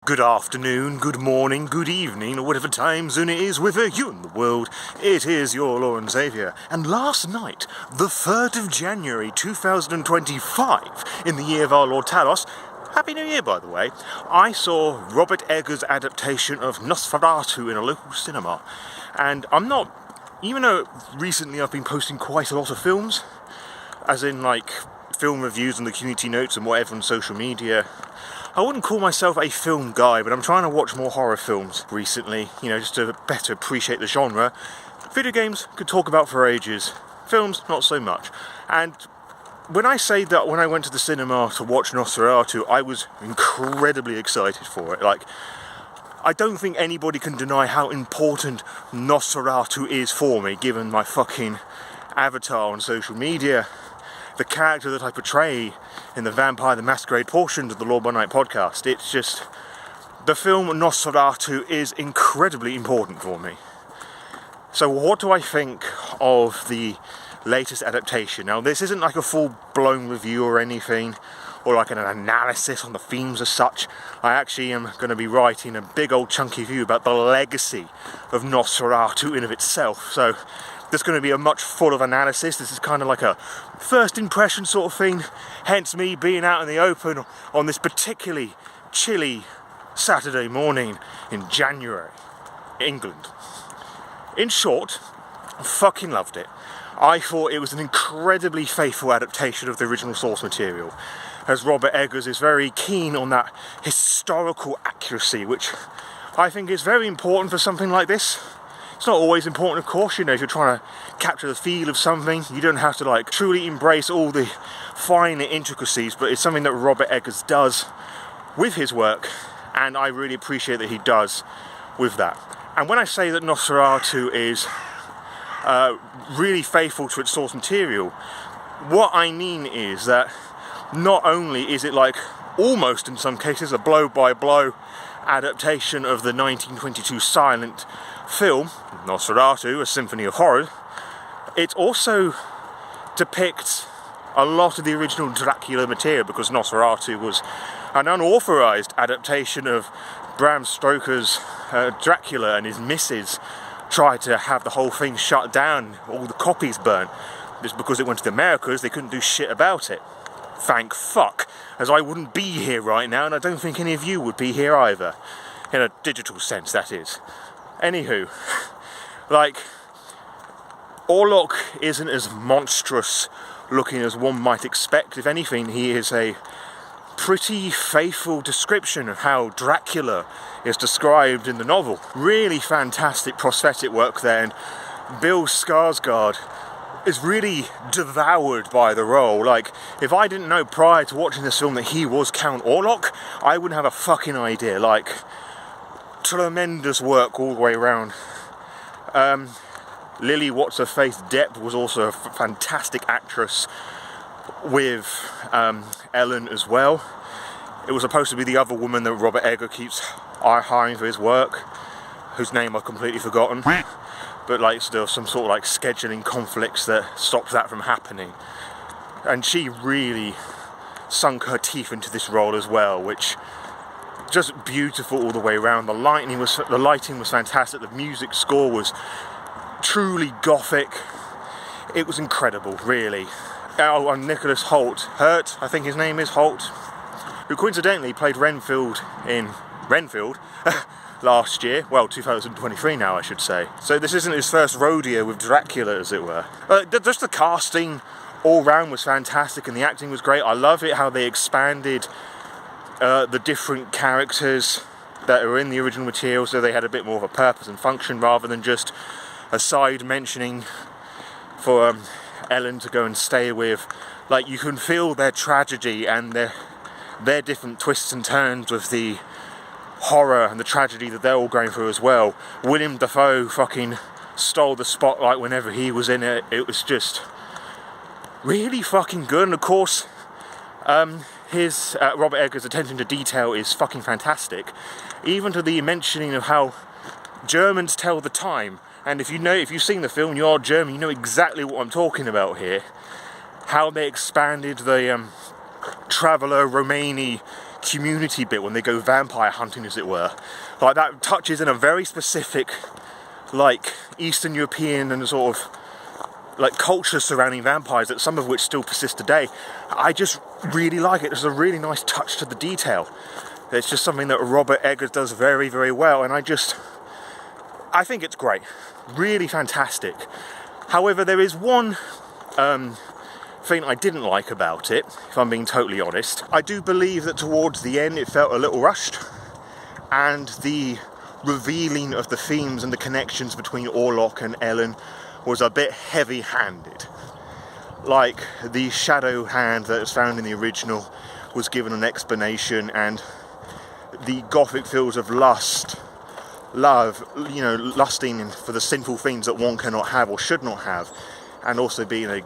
Good afternoon, good morning, good evening, or whatever time zone it is with you in the world. It is your Lore Saviour. And last night, the 3rd of January 2025, in the year of our Lord Talos, Happy New Year, by the way, I saw Robert Eggers' adaptation of Nosferatu in a local cinema. And I'm not, even though recently I've been posting quite a lot of films, as in like film reviews and the community notes and whatever on social media, I wouldn't call myself a film guy, but I'm trying to watch more horror films recently, just to better appreciate the genre. Video games, could talk about for ages. Films, not so much. And when I say that when I went to the cinema to watch Nosferatu, I was incredibly excited for it. Like, I don't think anybody can deny how important Nosferatu is for me, given my fucking avatar on social media. The character that I portray in the Vampire the Masquerade portion of the Lore by Night podcast. It's just, the film Nosferatu is incredibly important for me. So what do I think of the latest adaptation? Now, this isn't like a full-blown review or anything, or like an analysis on the themes as such. I actually am going to be writing a big old chunky review about the legacy of Nosferatu in and of itself. So there's going to be a much fuller analysis. This is kind of like a first impression sort of thing, hence me being out in the open on this particularly chilly Saturday morning in January, England. In short, I fucking loved it. I thought it was an incredibly faithful adaptation of the original source material, as Robert Eggers is very keen on that historical accuracy, which I think is very important for something like this. It's not always important, of course, if you're trying to capture the feel of something, you don't have to truly embrace all the finer intricacies, but it's something that Robert Eggers does with his work, and I really appreciate that he does with that. And when I say that Nosferatu is really faithful to its source material, what I mean is that not only is it almost in some cases a blow-by-blow adaptation of the 1922 silent film, Nosferatu, A Symphony of Horror, it also depicts a lot of the original Dracula material, because Nosferatu was an unauthorized adaptation of Bram Stoker's Dracula, and his missus tried to have the whole thing shut down, all the copies burnt. Just because it went to the Americas, they couldn't do shit about it. Thank fuck, as I wouldn't be here right now, and I don't think any of you would be here either. In a digital sense, that is. Anywho, Orlok isn't as monstrous looking as one might expect. If anything, he is a pretty faithful description of how Dracula is described in the novel. Really fantastic prosthetic work there, and Bill Skarsgård is really devoured by the role. If I didn't know prior to watching this film that he was Count Orlok, I wouldn't have a fucking idea. Tremendous work all the way around. Lily What's-Her-Face Depp was also a fantastic actress with Ellen as well. It was supposed to be the other woman that Robert Eggers keeps hiring for his work, whose name I've completely forgotten. But still some sort of scheduling conflicts that stopped that from happening. And she really sunk her teeth into this role as well, which just beautiful all the way around. The lighting was fantastic. The music score was truly gothic. It was incredible, really. Oh, and Nicholas Hurt, I think his name is Holt, who coincidentally played Renfield in Renfield last year. Well, 2023 now, I should say. So this isn't his first rodeo with Dracula, as it were. Just the casting all round was fantastic, and the acting was great. I love it how they expanded the different characters that are in the original material, so they had a bit more of a purpose and function rather than just a side mentioning for Ellen to go and stay with. You can feel their tragedy and their different twists and turns with the horror and the tragedy that they're all going through as well. William Dafoe fucking stole the spotlight whenever he was in it. It was just really fucking good, and of course his Robert Eggers' attention to detail is fucking fantastic, even to the mentioning of how Germans tell the time. And if you've seen the film, you're German, you know exactly what I'm talking about here. How they expanded the Traveller Romani community bit when they go vampire hunting, as it were. Like, that touches in a very specific, like, Eastern European and sort of, like, culture surrounding vampires, that some of which still persist today. I just really like it. There's a really nice touch to the detail. It's just something that Robert Eggers does very, very well, and I think it's great. Really fantastic. However, there is one thing I didn't like about it, if I'm being totally honest. I do believe that towards the end it felt a little rushed, and the revealing of the themes and the connections between Orlok and Ellen was a bit heavy-handed. Like, the shadow hand that was found in the original was given an explanation, and the Gothic feels of lust, love, you know, lusting for the sinful things that one cannot have or should not have, and also being a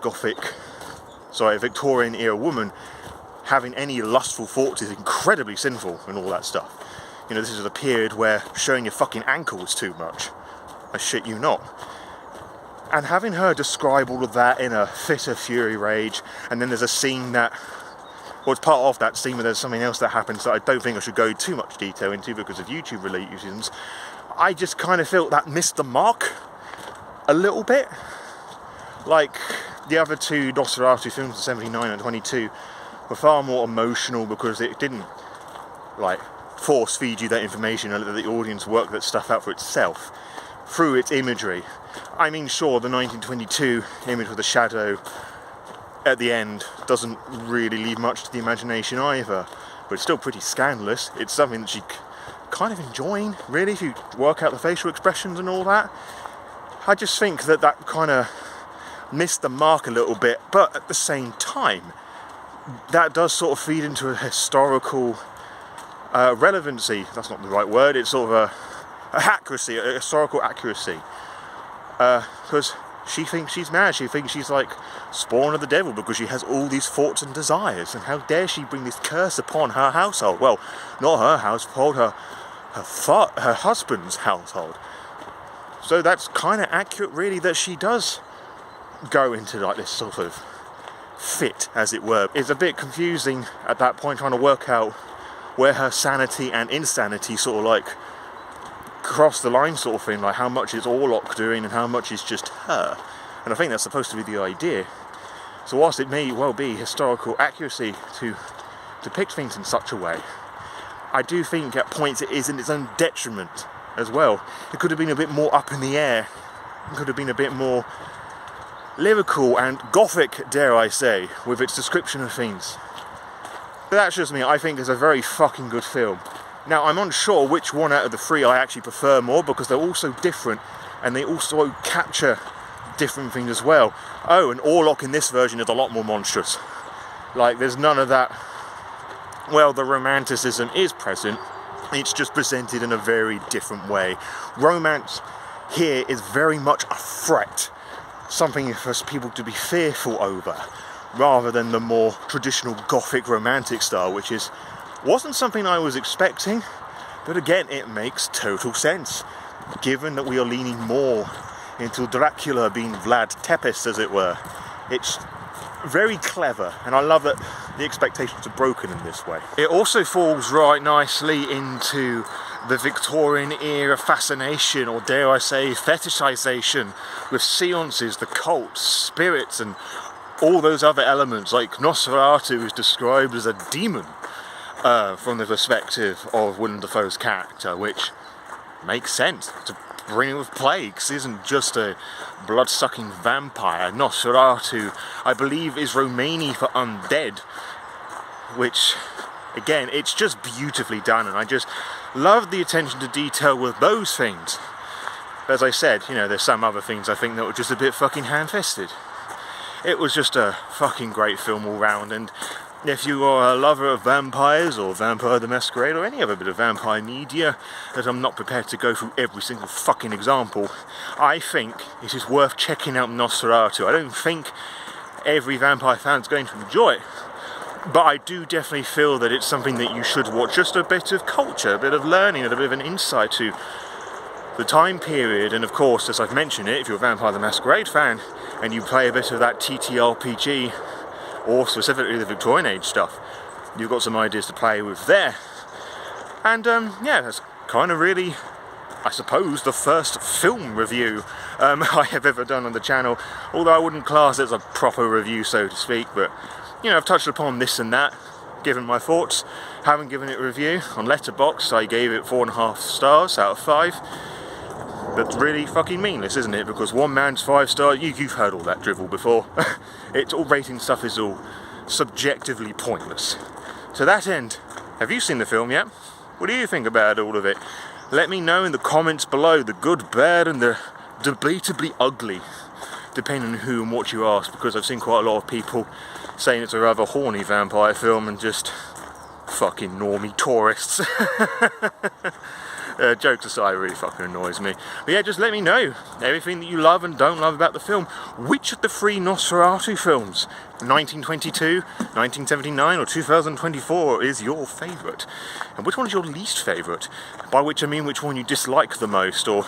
Victorian era woman, having any lustful thoughts is incredibly sinful and all that stuff. You know, this is a period where showing your fucking ankle was too much. I shit you not. And having her describe all of that in a fit of fury rage, and then there's a scene that, well, it's part of that scene where there's something else that happens that I don't think I should go too much detail into because of YouTube-related reasons. I just kind of felt that missed the mark a little bit. Like, the other two Nosferatu films, 79 and 22, were far more emotional because it didn't, like, force feed you that information and let the audience work that stuff out for itself through its imagery. I mean, sure, the 1922 image with the shadow at the end doesn't really leave much to the imagination either, but it's still pretty scandalous. It's something that you're kind of enjoying, really, if you work out the facial expressions and all that. I just think that kind of missed the mark a little bit, but at the same time, that does sort of feed into a historical relevancy. That's not the right word. It's sort of a accuracy, a historical accuracy. Because she thinks she's mad. She thinks she's like spawn of the devil because she has all these thoughts and desires. And how dare she bring this curse upon her household? Well, not her household, her husband's household. So that's kind of accurate, really, that she does go into like this sort of fit, as it were. It's a bit confusing at that point, trying to work out where her sanity and insanity sort of like cross the line, sort of thing, like how much is Orlok doing and how much is just her. And I think that's supposed to be the idea. So whilst it may well be historical accuracy to depict things in such a way, I do think at points it is in its own detriment as well. It could have been a bit more up in the air. It could have been a bit more lyrical and gothic, dare I say, with its description of things. But that's just me. I think it's a very fucking good film. Now, I'm unsure which one out of the three I actually prefer more, because they're all so different, and they also capture different things as well. Oh, and Orlok in this version is a lot more monstrous. Like, there's none of that. Well, the romanticism is present, it's just presented in a very different way. Romance here is very much a threat, something for people to be fearful over, rather than the more traditional Gothic romantic style, which wasn't something I was expecting, but again, it makes total sense, given that we are leaning more into Dracula being Vlad Tepes, as it were. It's very clever, and I love that the expectations are broken in this way. It also falls right nicely into the Victorian era fascination, or dare I say fetishization, with seances, the cults, spirits, and all those other elements. Like Nosferatu is described as a demon from the perspective of Willem Dafoe's character, which makes sense. To bring with plagues isn't just a blood-sucking vampire. Nosferatu, I believe, is Romani for undead, which, again, it's just beautifully done, and I just love the attention to detail with those things. But as I said, you know, there's some other things I think that were just a bit fucking ham-fisted. It was just a fucking great film all round, and if you are a lover of vampires, or Vampire the Masquerade, or any other bit of vampire media, that I'm not prepared to go through every single fucking example, I think it is worth checking out Nosferatu. I don't think every vampire fan is going to enjoy it, but I do definitely feel that it's something that you should watch. Just a bit of culture, a bit of learning, and a bit of an insight to the time period. And of course, as I've mentioned it, if you're a Vampire the Masquerade fan, and you play a bit of that TTRPG, or specifically the Victorian age stuff, you've got some ideas to play with there. And yeah, that's kind of really, I suppose, the first film review I have ever done on the channel, although I wouldn't class it as a proper review, so to speak. But you know, I've touched upon this and that, given my thoughts. Haven't given it a review. On Letterboxd I gave it 4.5 stars out of 5. That's really fucking meaningless, isn't it? Because one man's 5 stars, you've heard all that drivel before. It's all, rating stuff is all subjectively pointless. To that end, have you seen the film yet? What do you think about all of it? Let me know in the comments below, the good, bad and the debatably ugly, depending on who and what you ask, because I've seen quite a lot of people saying it's a rather horny vampire film and just fucking normie tourists. Jokes aside, it really fucking annoys me. But yeah, just let me know everything that you love and don't love about the film. Which of the 3 Nosferatu films, 1922, 1979 or 2024, is your favourite? And which one is your least favourite? By which I mean which one you dislike the most, or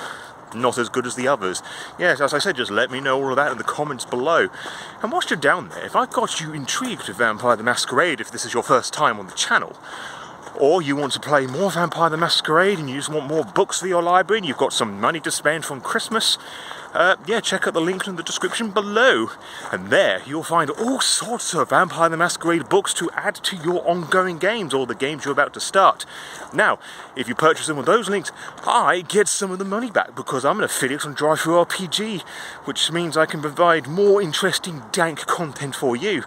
not as good as the others. Yes, as I said, just let me know all of that in the comments below. And whilst you're down there, if I got you intrigued with Vampire the Masquerade, if this is your first time on the channel, or you want to play more Vampire the Masquerade and you just want more books for your library and you've got some money to spend from Christmas, yeah, check out the link in the description below. And there you'll find all sorts of Vampire the Masquerade books to add to your ongoing games or the games you're about to start. Now, if you purchase them with those links, I get some of the money back because I'm an affiliate on TTRPG, which means I can provide more interesting dank content for you.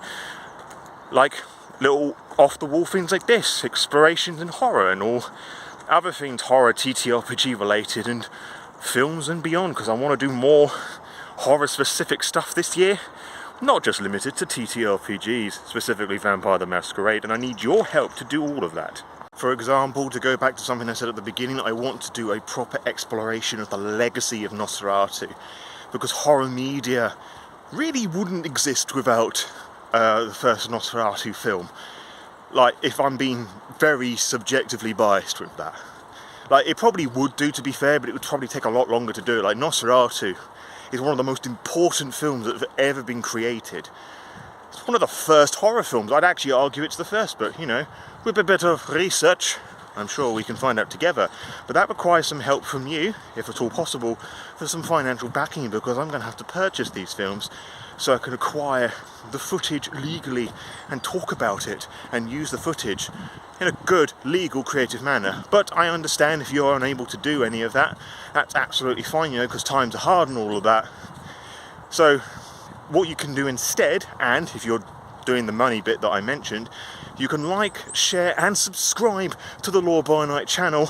Like little off-the-wall things like this, explorations in horror and all other things horror TTRPG related and films and beyond, because I want to do more horror-specific stuff this year, not just limited to TTRPGs, specifically Vampire the Masquerade, and I need your help to do all of that. For example, to go back to something I said at the beginning, I want to do a proper exploration of the legacy of Nosferatu, because horror media really wouldn't exist without the first Nosferatu film. Like, if I'm being very subjectively biased with that. Like, it probably would do, to be fair, but it would probably take a lot longer to do it. Like, Nosferatu is one of the most important films that have ever been created. It's one of the first horror films. I'd actually argue it's the first, but, you know, with a bit of research, I'm sure we can find out together. But that requires some help from you, if at all possible, for some financial backing, because I'm going to have to purchase these films so I can acquire the footage legally and talk about it and use the footage in a good, legal, creative manner. But I understand if you're unable to do any of that, that's absolutely fine, you know, because times are hard and all of that. So what you can do instead, and if you're doing the money bit that I mentioned, you can like, share and subscribe to the Lore by Night channel,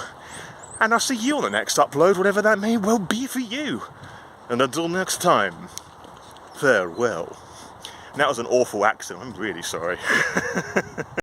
and I'll see you on the next upload, whatever that may well be for you. And until next time, farewell. And that was an awful accent, I'm really sorry.